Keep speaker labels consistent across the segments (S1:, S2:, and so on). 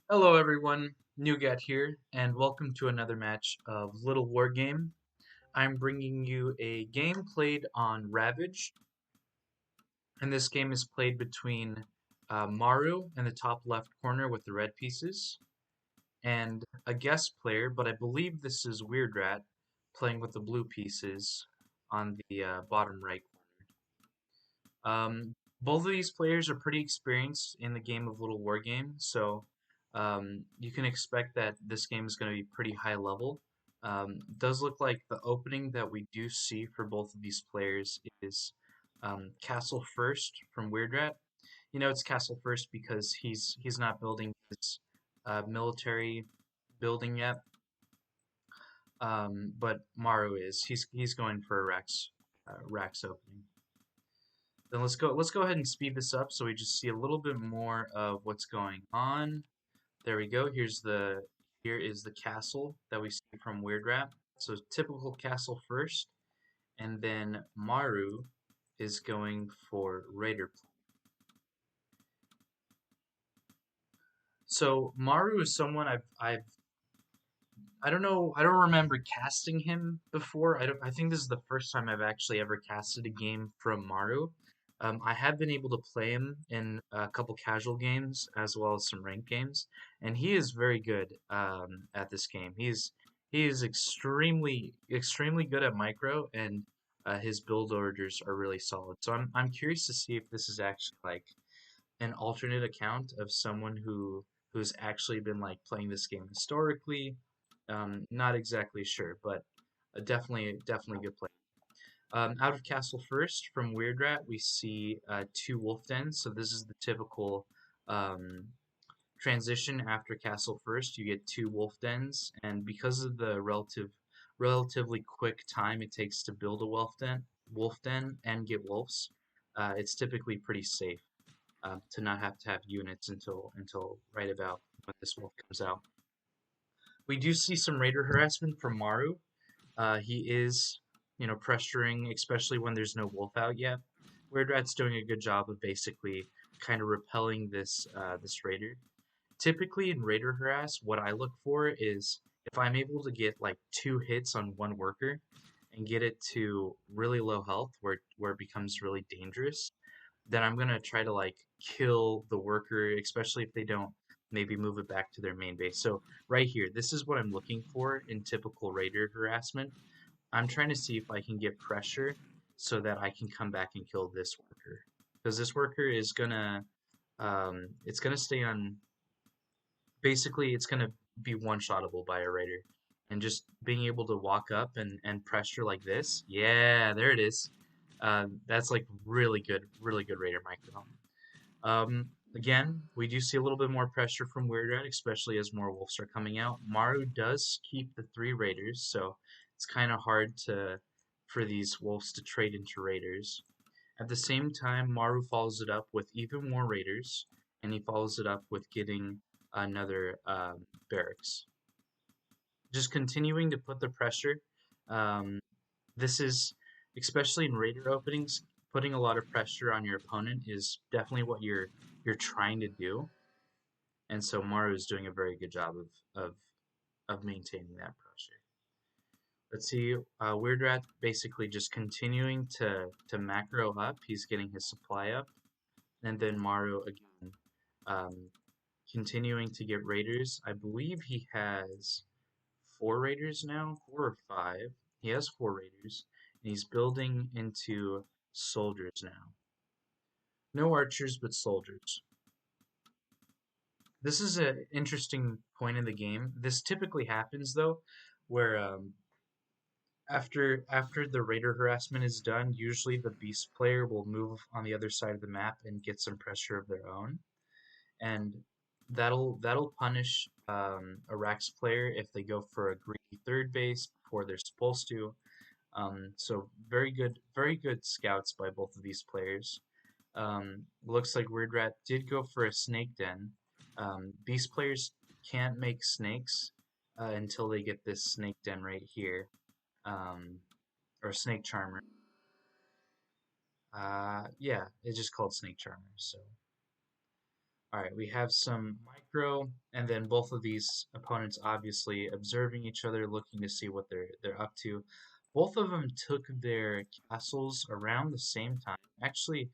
S1: Hello everyone, Nougat here, and welcome to another match of Littlewargame. I'm bringing you a game played on Ravaged, and this game is played between Maru in the top left corner with the red pieces, and a guest player, but I believe this is Weird Rat, playing with the blue pieces on the bottom right both of these players are pretty experienced in the game of Little War Game, so you can expect that this game is going to be pretty high level. It does look like the opening that we do see for both of these players is Castle First from Weird Rat. You know it's Castle First because he's not building his military building yet, but Maru is. He's going for a RAX opening. Then let's go ahead and speed this up so we just see a little bit more of what's going on. There we go. Here is the castle that we see from Weird Rat. So typical castle first, and then Maru is going for Raider. So Maru is someone I don't know, I don't remember casting him before. I think this is the first time I've actually ever casted a game from Maru. I have been able to play him in a couple casual games as well as some ranked games, and he is very good at this game. He is extremely good at micro, and his build orders are really solid. So I'm curious to see if this is actually like an alternate account of someone who's actually been like playing this game historically. Not exactly sure, but definitely good play. Out of Castle First from Weird Rat, we see two wolf dens. So this is the typical um, transition after Castle First. You get two wolf dens, and because of the relatively quick time it takes to build a wolf den and get wolves, it's typically pretty safe to not have to have units until right about when this wolf comes out. We do see some raider harassment from Maru. He is, pressuring, especially when there's no wolf out yet. Weird Rat's doing a good job of basically kind of repelling this raider. Typically in raider harass, what I look for is if I'm able to get like two hits on one worker and get it to really low health where it becomes really dangerous, then I'm gonna try to like kill the worker, especially if they don't maybe move it back to their main base. So right here, this is what I'm looking for in typical raider harassment. I'm trying to see if I can get pressure so that I can come back and kill this worker. Because this worker is gonna it's gonna stay on basically it's gonna be one-shottable by a raider. And just being able to walk up and pressure like this, yeah, there it is. That's like really good raider micro. Again, we do see a little bit more pressure from Weird Rat, especially as more wolves are coming out. Maru does keep the three raiders, so it's kind of hard for these wolves to trade into raiders. At the same time, Maru follows it up with even more raiders, and he follows it up with getting another barracks. Just continuing to put the pressure. Um, this is, especially in raider openings, putting a lot of pressure on your opponent is definitely what you're trying to do. And so Maru is doing a very good job of maintaining that pressure. Let's see, Weird Rat basically just continuing to macro up. He's getting his supply up, and then Maru again, um, continuing to get raiders. I believe he has four raiders now, four or five. He has four raiders, and he's building into soldiers now. No archers, but soldiers. This is an interesting point in the game. This typically happens though, where after the raider harassment is done, usually the beast player will move on the other side of the map and get some pressure of their own, and that'll punish a RAX player if they go for a greedy third base before they're supposed to. So very good scouts by both of these players. Looks like Weird Rat did go for a snake den. Beast players can't make snakes until they get this snake den right here, um, or snake charmer. Yeah, it's just called snake charmer. So, Alright, we have some micro, and then both of these opponents obviously observing each other, looking to see what they're up to. Both of them took their castles around the same time. Actually,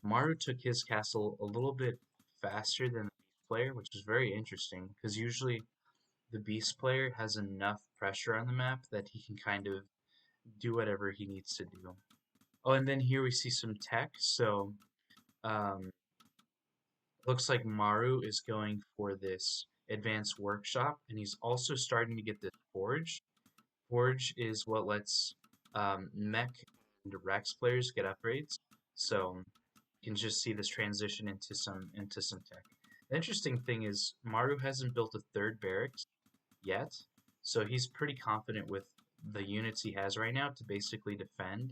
S1: Maru took his castle a little bit faster than the beast player, which is very interesting, because usually the beast player has enough pressure on the map that he can kind of do whatever he needs to do. Oh, and then here we see some tech, so um, looks like Maru is going for this advanced workshop, and he's also starting to get this forge. Forge is what lets mech and RAX players get upgrades. So you can just see this transition into some tech. The interesting thing is Maru hasn't built a third barracks yet, so he's pretty confident with the units he has right now to basically defend,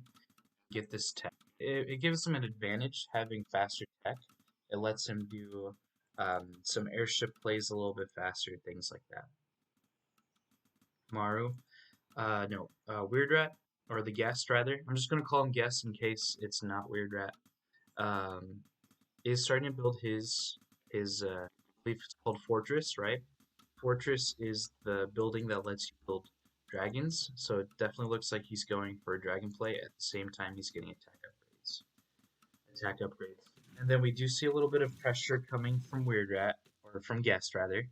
S1: get this tech. It gives him an advantage having faster tech. It lets him do some airship plays a little bit faster, things like that. Maru, no, Weird Rat, or the Guest rather. I'm just gonna call him Guest in case it's not Weird Rat. Um, is starting to build his I believe it's called Fortress, right? Fortress is the building that lets you build dragons, so it definitely looks like he's going for a dragon play at the same time he's getting attack upgrades. Attack upgrades. And then we do see a little bit of pressure coming from Weird Rat, or from Guest rather.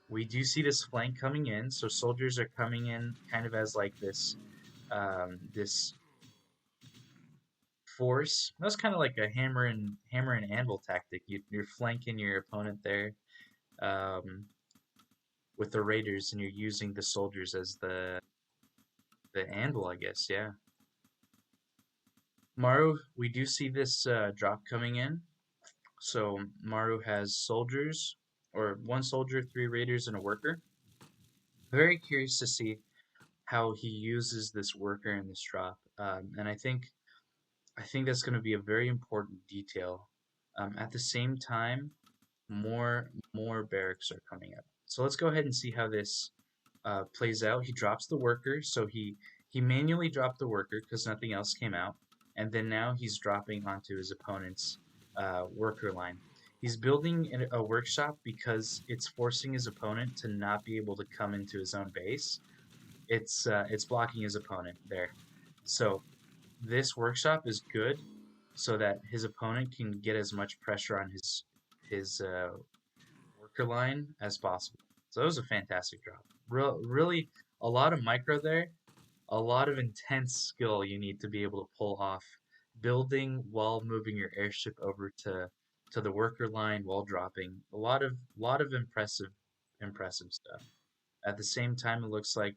S1: We do see this flank coming in, so soldiers are coming in kind of as like this force. That's kind of like a hammer and anvil tactic. You're flanking your opponent there um, with the raiders, and you're using the soldiers as the anvil, I guess. Yeah. Maru, we do see this drop coming in. So Maru has soldiers, or one soldier, three raiders, and a worker. Very curious to see how he uses this worker in this drop, and I think that's going to be a very important detail. At the same time, more barracks are coming up. So let's go ahead and see how this plays out. He drops the worker, so he manually dropped the worker because nothing else came out, and then now he's dropping onto his opponent's worker line. He's building a workshop because it's forcing his opponent to not be able to come into his own base. It's blocking his opponent there. So this workshop is good so that his opponent can get as much pressure on his worker line as possible. So that was a fantastic drop. Really, a lot of micro there, a lot of intense skill you need to be able to pull off building while moving your airship over to the worker line while dropping. A lot of impressive stuff. At the same time, it looks like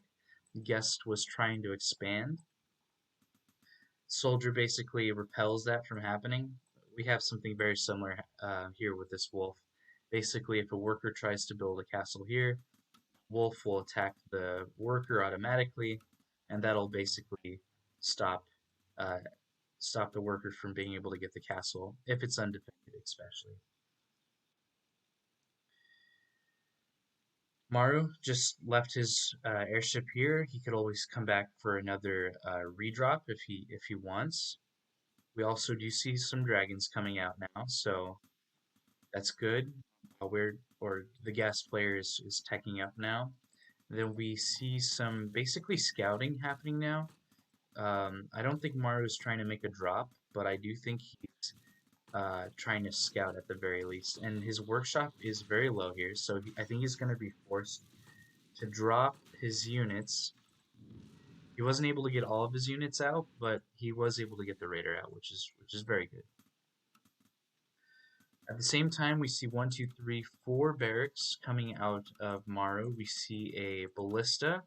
S1: Guest was trying to expand. Soldier basically repels that from happening. We have something very similar here with this wolf. Basically, if a worker tries to build a castle here, wolf will attack the worker automatically, and that'll basically stop uh, stop the worker from being able to get the castle if it's undefended, especially. Maru just left his airship here. He could always come back for another redrop if he wants. We also do see some dragons coming out now, so that's good. The guest player is teching up now. Then we see some basically scouting happening now. I don't think Maru is trying to make a drop, but I do think he's trying to scout at the very least. And his workshop is very low here, so I think he's going to be forced to drop his units. He wasn't able to get all of his units out, but he was able to get the raider out, which is very good. At the same time, we see one, two, three, four barracks coming out of Maru. We see a ballista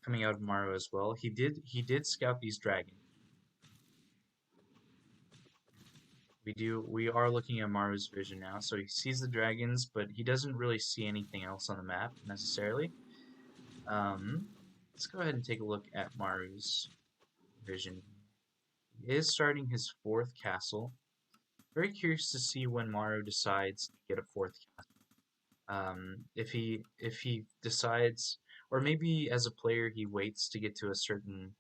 S1: coming out of Maru as well. He did scout these dragons. We are looking at Maru's vision now, so he sees the dragons, but he doesn't really see anything else on the map necessarily. Let's go ahead and take a look at Maru's vision. He is starting his fourth castle. Very curious to see when Maru decides to get a fourth castle. If he decides, or maybe as a player he waits to get to a certain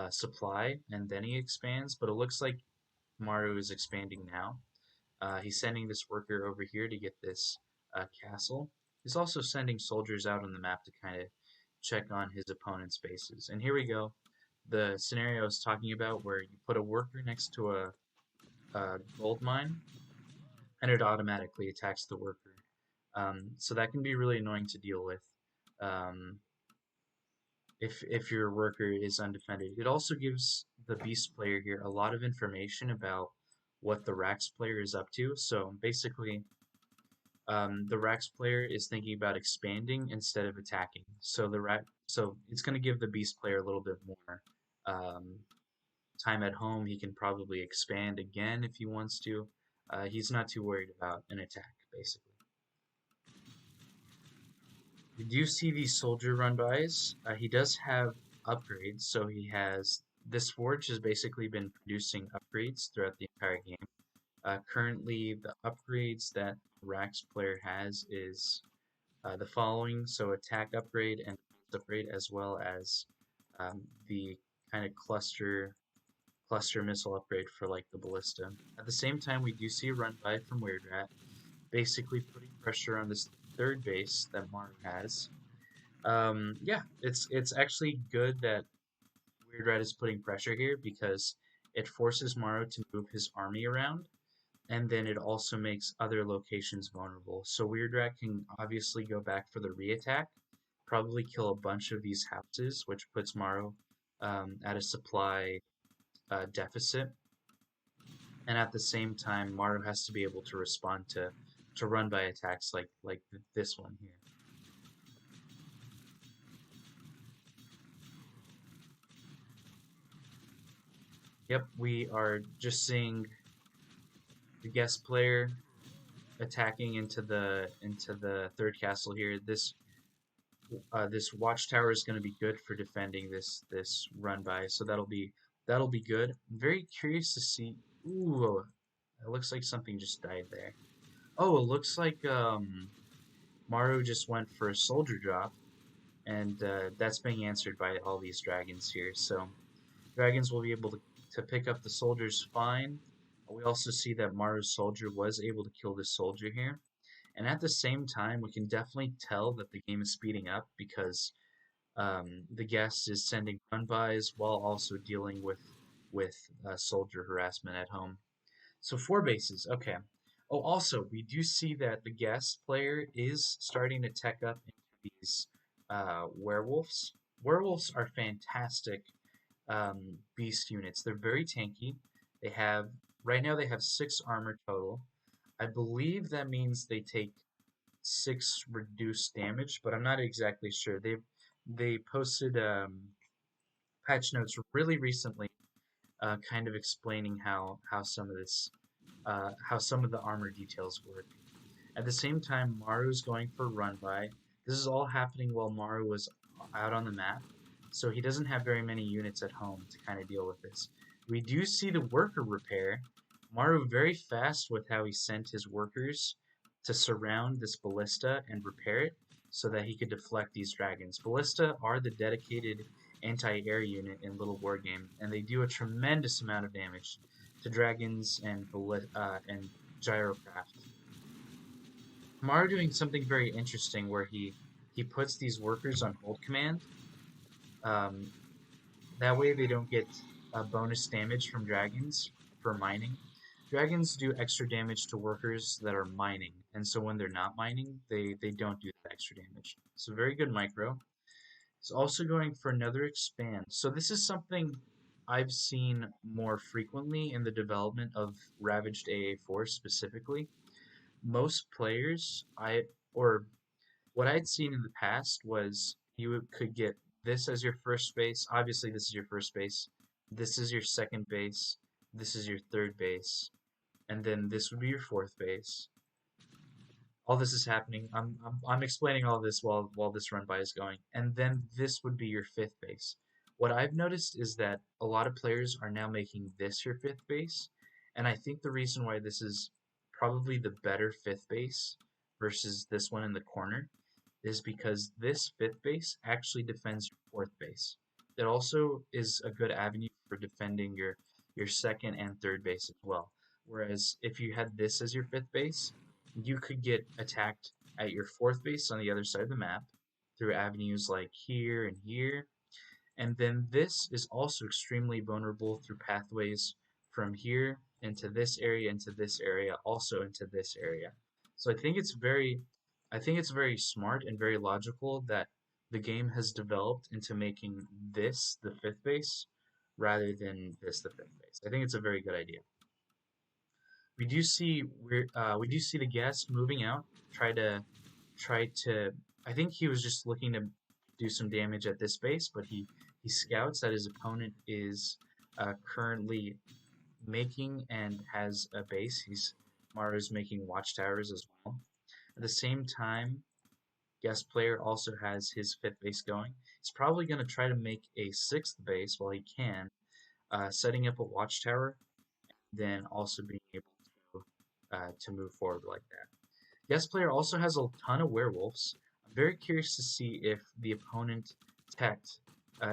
S1: supply and then he expands. But it looks like Maru is expanding now. He's sending this worker over here to get this castle. He's also sending soldiers out on the map to kind of check on his opponent's bases. And here we go. The scenario I was talking about where you put a worker next to a gold mine and it automatically attacks the worker. So that can be really annoying to deal with um, if your worker is undefended. It also gives the beast player here a lot of information about what the RAX player is up to. So basically, the RAX player is thinking about expanding instead of attacking. So it's going to give the beast player a little bit more um, time at home. He can probably expand again if he wants to. He's not too worried about an attack, basically. We do see these soldier run-bys. He does have upgrades, so he has this forge has basically been producing upgrades throughout the entire game. Currently, the upgrades that Rax player has is the following: so attack upgrade and upgrade, as well as the kind of cluster missile upgrade for like the ballista. At the same time, we do see a run by from Weird Rat, basically putting pressure on this third base that Maru has. Yeah, it's actually good that Weird Rat is putting pressure here because it forces Maru to move his army around, and then it also makes other locations vulnerable. So Weird Rat can obviously go back for the re-attack, probably kill a bunch of these houses, which puts Maru at a supply deficit. And at the same time, Maru has to be able to respond to run by attacks like this one here. Yep, we are just seeing the guest player attacking into the third castle here. This watchtower is going to be good for defending this run by, so that'll be good. I'm very curious to see. Ooh, it looks like something just died there. Oh, it looks like Maru just went for a soldier drop, and that's being answered by all these dragons here. So dragons will be able to pick up the soldiers fine. We also see that Maru's soldier was able to kill this soldier here. And at the same time, we can definitely tell that the game is speeding up because the guest is sending run-bys while also dealing with soldier harassment at home. So 4 bases, okay. Oh, also, we do see that the guest player is starting to tech up into these werewolves. Werewolves are fantastic beast units. They're very tanky. They have right now they have 6 armor total. I believe that means they take 6 reduced damage, but I'm not exactly sure. They posted patch notes really recently, kind of explaining how some of this how some of the armor details work. At the same time, Maru's going for run by. This is all happening while Maru was out on the map, so he doesn't have very many units at home to kind of deal with this. We do see the worker repair. Maru very fast with how he sent his workers to surround this ballista and repair it so that he could deflect these dragons. Ballista are the dedicated anti-air unit in Littlewargame, and they do a tremendous amount of damage to dragons and gyrocraft. Maru doing something very interesting where he puts these workers on hold command. Um, that way they don't get bonus damage from dragons for mining. Dragons do extra damage to workers that are mining, and so when they're not mining, they don't do that extra damage. So very good micro. It's also going for another expand. So this is something I've seen more frequently in the development of Ravaged AA4 specifically. Most players, or what I'd seen in the past was you could get this as your first base. Obviously, this is your first base. This is your second base. This is your third base. And then this would be your fourth base. All this is happening. I'm explaining all this while this run by is going. And then this would be your fifth base. What I've noticed is that a lot of players are now making this your fifth base. And I think the reason why this is probably the better fifth base versus this one in the corner is because this fifth base actually defends your fourth base. It also is a good avenue for defending your second and third base as well. Whereas if you had this as your 5th base, you could get attacked at your 4th base on the other side of the map through avenues like here and here. And then this is also extremely vulnerable through pathways from here into this area, also into this area. So I think it's very smart and very logical that the game has developed into making this the 5th base rather than this the 5th base. I think it's a very good idea. We do see the guest moving out, try to. I think he was just looking to do some damage at this base, but he scouts that his opponent is currently making and has a base. Maru's making watchtowers as well. At the same time, guest player also has his 5th base going. He's probably going to try to make a 6th base while he can, setting up a watchtower, then also being able to move forward like that. Guest player also has a ton of werewolves. I'm very curious to see if the opponent teched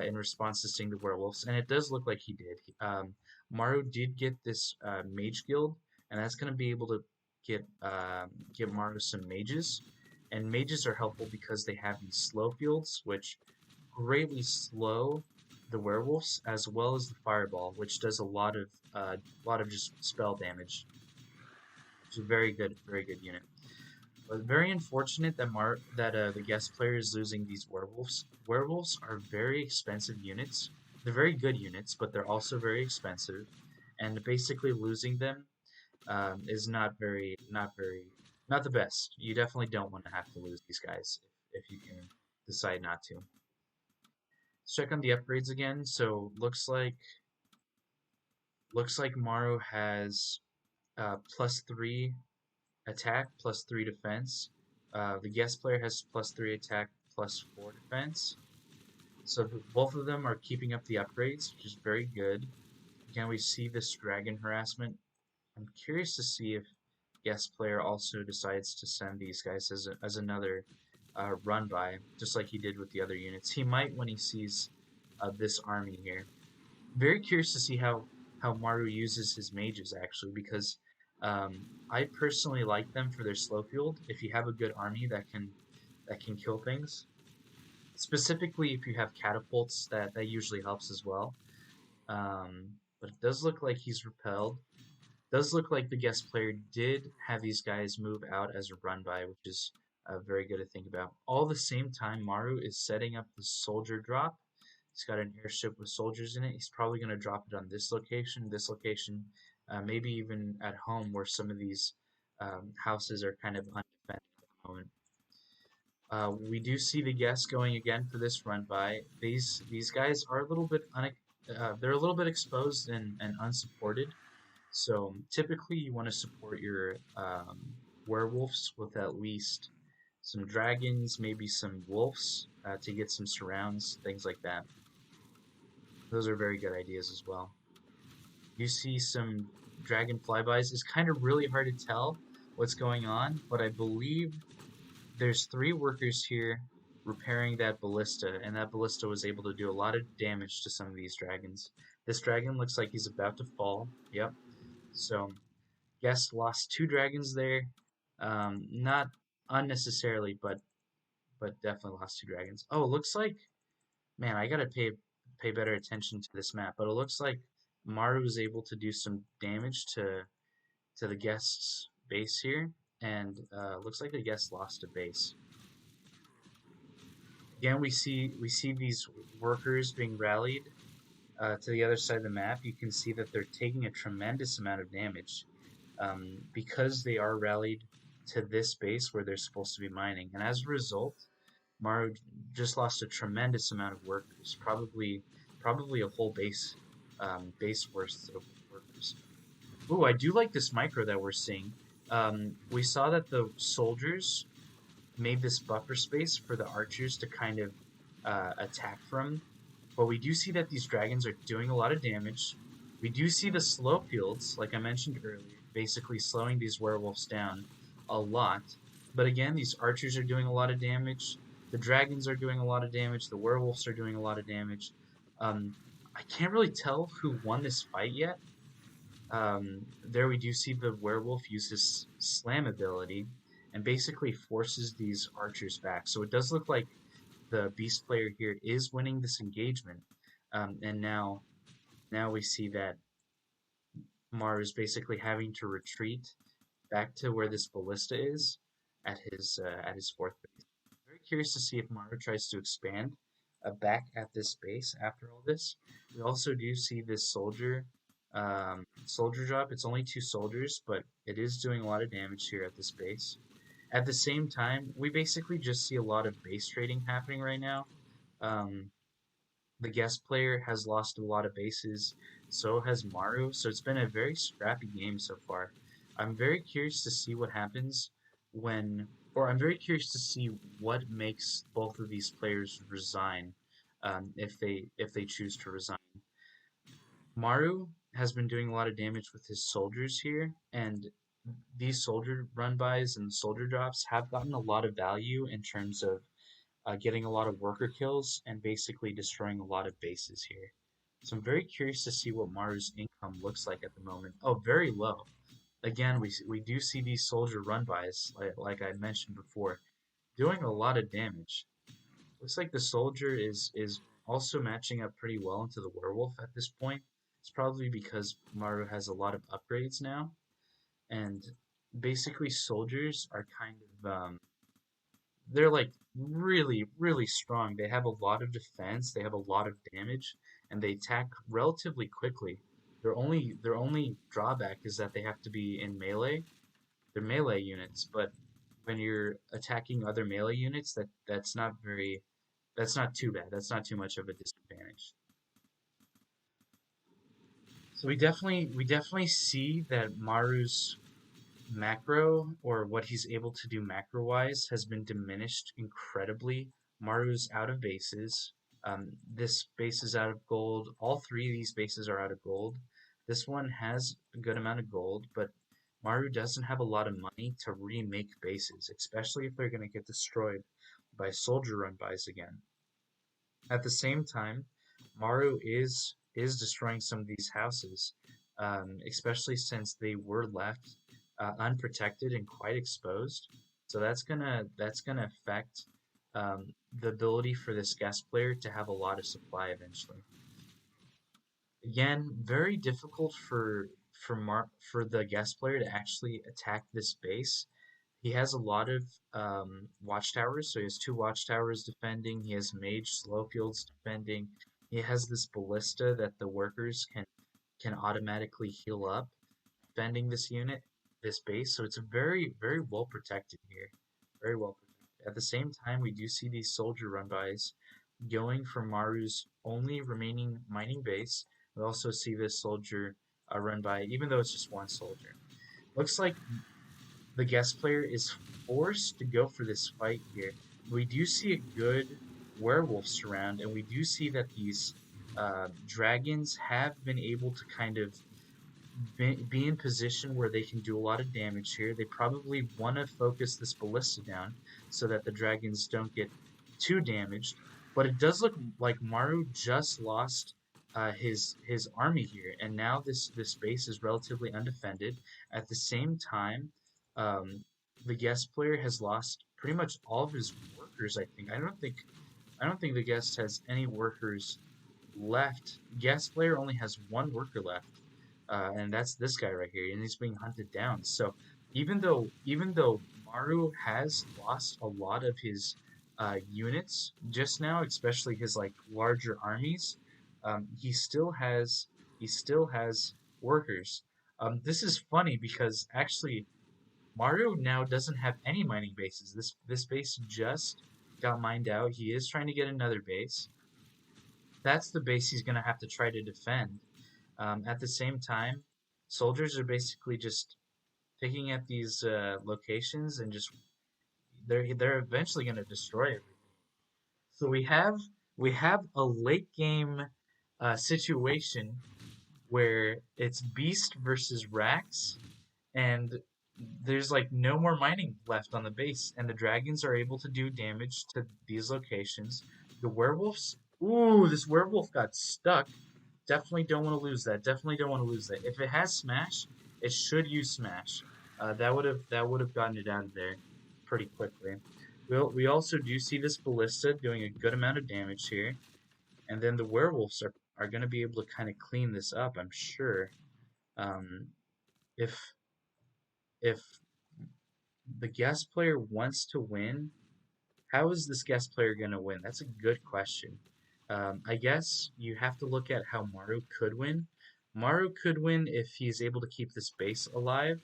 S1: in response to seeing the werewolves, and it does look like he did. Maru did get this mage guild, and that's going to be able to give Maru some mages. And mages are helpful because they have these slow fields, which greatly slow the werewolves, as well as the fireball, which does a lot of just spell damage. It's a very good unit. But very unfortunate that the guest player is losing these werewolves. Werewolves are very expensive units. They're very good units, but they're also very expensive, and basically losing them is not the best. You definitely don't want to have to lose these guys if you can decide not to. Let's check on the upgrades again. So looks like Maru has +3 attack, +3 defense. The guest player has +3 attack, +4 defense. So both of them are keeping up the upgrades, which is very good. Again, we see this dragon harassment. I'm curious to see if guest player also decides to send these guys as another run by, just like he did with the other units. He might when he sees this army here. Very curious to see how Maru uses his mages actually, because I personally like them for their slow field. If you have a good army that can kill things, specifically if you have catapults, that usually helps as well. But it does look like he's repelled. Does look like the guest player did have these guys move out as a run by, which is very good to think about. All the same time, Maru is setting up the soldier drop. He's got an airship with soldiers in it. He's probably going to drop it on this location, maybe even at home where some of these houses are kind of undefended at the moment. We do see the guests going again for this run by. These guys are a little bit they're a little bit exposed and unsupported. So typically you want to support your werewolves with at least some dragons, maybe some wolves to get some surrounds, things like that. Those are very good ideas as well. You see some dragon flybys. It's kind of really hard to tell what's going on, but I believe there's 3 workers here repairing that ballista, and that ballista was able to do a lot of damage to some of these dragons. This dragon looks like he's about to fall. Yep. So, guest lost 2 dragons there. Not unnecessarily, but definitely lost 2 dragons. Oh, it looks like, man, I gotta pay better attention to this map. But it looks like Maru was able to do some damage to the guest's base here, and looks like the guest lost a base. Again, we see these workers being rallied to the other side of the map. You can see that they're taking a tremendous amount of damage because they are rallied to this base where they're supposed to be mining, and as a result, Maru just lost a tremendous amount of workers, probably a whole base worth of workers. Ooh, I do like this micro that we're seeing. We saw that the soldiers made this buffer space for the archers to kind of attack from, but we do see that these dragons are doing a lot of damage. We do see the slow fields, like I mentioned earlier, basically slowing these werewolves down a lot. But again, these archers are doing a lot of damage. The dragons are doing a lot of damage. The werewolves are doing a lot of damage. I can't really tell who won this fight yet. There we do see the werewolf use his slam ability and basically forces these archers back. So it does look like the beast player here is winning this engagement. And now we see that Maru is basically having to retreat back to where this ballista is at his fourth base. Very curious to see if Maru tries to expand back at this base after all this. We also do see this soldier drop. It's only 2 soldiers, but it is doing a lot of damage here at this base. At the same time, we basically just see a lot of base trading happening right now. Um, the guest player has lost a lot of bases, so has Maru, so it's been a very scrappy game so far. I'm very curious to see what happens I'm very curious to see what makes both of these players resign, if they choose to resign. Maru has been doing a lot of damage with his soldiers here, and these soldier run-bys and soldier drops have gotten a lot of value in terms of getting a lot of worker kills and basically destroying a lot of bases here. So I'm very curious to see what Maru's income looks like at the moment. Oh, very low. Again, we do see these soldier run-bys, like I mentioned before, doing a lot of damage. Looks like the soldier is also matching up pretty well into the werewolf at this point. It's probably because Maru has a lot of upgrades now, and basically soldiers are kind of they're like really strong. They have a lot of defense, they have a lot of damage, and they attack relatively quickly. Their only drawback is that they have to be in melee. They're melee units, but when you're attacking other melee units, that's not too bad. That's not too much of a disadvantage. So we definitely see that Maru's macro, or what he's able to do macro wise, has been diminished incredibly. Maru's out of bases. This base is out of gold. All 3 of these bases are out of gold. This one has a good amount of gold, but Maru doesn't have a lot of money to remake bases, especially if they're going to get destroyed by soldier run bys again. At the same time, Maru is destroying some of these houses, especially since they were left unprotected and quite exposed. So that's gonna affect the ability for this guest player to have a lot of supply eventually. Again, very difficult for the guest player to actually attack this base. He has a lot of watchtowers, so he has 2 watchtowers defending. He has mage slow fields defending. He has this ballista that the workers can automatically heal up, defending this unit, this base. So it's very well protected here, very well protected. At the same time, we do see these soldier run-bys going for Maru's only remaining mining base. We also see this soldier run by, even though it's just 1 soldier. Looks like the guest player is forced to go for this fight here. We do see a good werewolf surround, and we do see that these dragons have been able to kind of be in position where they can do a lot of damage here. They probably want to focus this ballista down so that the dragons don't get too damaged. But it does look like Maru just lost his army here, and now this base is relatively undefended. At the same time, um, the guest player has lost pretty much all of his workers. I don't think the guest has any workers left. Guest player only has 1 worker left, and that's this guy right here, and he's being hunted down. So even though Maru has lost a lot of his units just now, especially his like larger armies, he still has workers. This is funny because actually Mario now doesn't have any mining bases. This base just got mined out. He is trying to get another base. That's the base he's gonna have to try to defend. At the same time, soldiers are basically just picking at these locations and just they're eventually gonna destroy everything. So we have a late game situation where it's Beast versus Rax, and there's like no more mining left on the base, and the dragons are able to do damage to these locations. The werewolves, ooh, this werewolf got stuck. Definitely don't want to lose that. Definitely don't want to lose that. If it has smash, it should use smash. That would have gotten it out of there pretty quickly. We also do see this ballista doing a good amount of damage here, and then the werewolves are going to be able to kind of clean this up, I'm sure. Um, if if the guest player wants to win, how is this guest player going to win? That's a good question. I guess you have to look at how Maru could win. Maru could win if he's able to keep this base alive,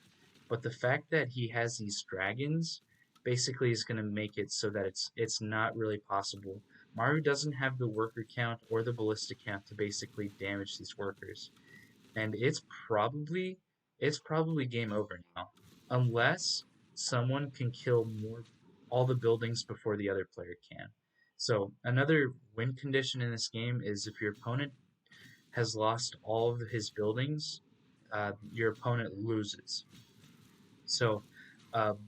S1: but the fact that he has these dragons basically is going to make it so that it's not really possible. Maru doesn't have the worker count or the ballista count to basically damage these workers, and it's probably game over now, unless someone can kill all the buildings before the other player can. So another win condition in this game is if your opponent has lost all of his buildings, your opponent loses. So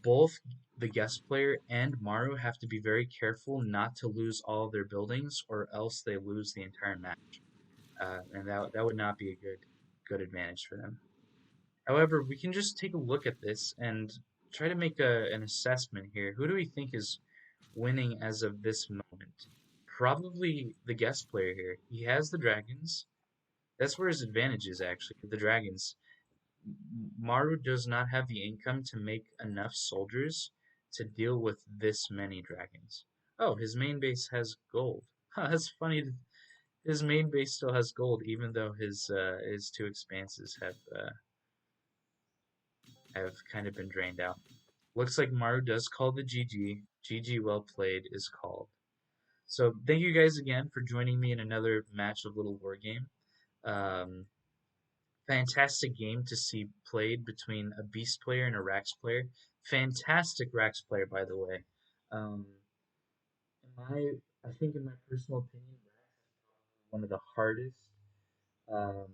S1: both the guest player and Maru have to be very careful not to lose all of their buildings, or else they lose the entire match, and that would not be a good advantage for them. However, we can just take a look at this and try to make an assessment here. Who do we think is winning as of this moment? Probably the guest player here. He has the dragons. That's where his advantage is, actually, the dragons. Maru does not have the income to make enough soldiers to deal with this many dragons. Oh, his main base has gold. Huh, that's funny. His main base still has gold, even though his two expanses have kind of been drained out. Looks like Maru does call the GG. GG well played is called. So thank you guys again for joining me in another match of Littlewargame. Um, Fantastic game to see played between a Beast player and a RAX player. Fantastic RAX player, by the way. Um, I think in my personal opinion, RAX is one of the hardest um,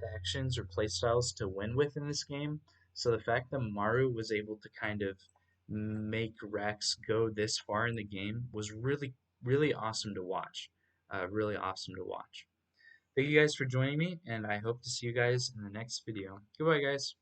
S1: factions or playstyles to win with in this game. So the fact that Maru was able to kind of make Rex go this far in the game was really, really awesome to watch. Really awesome to watch. Thank you guys for joining me, and I hope to see you guys in the next video. Goodbye, guys.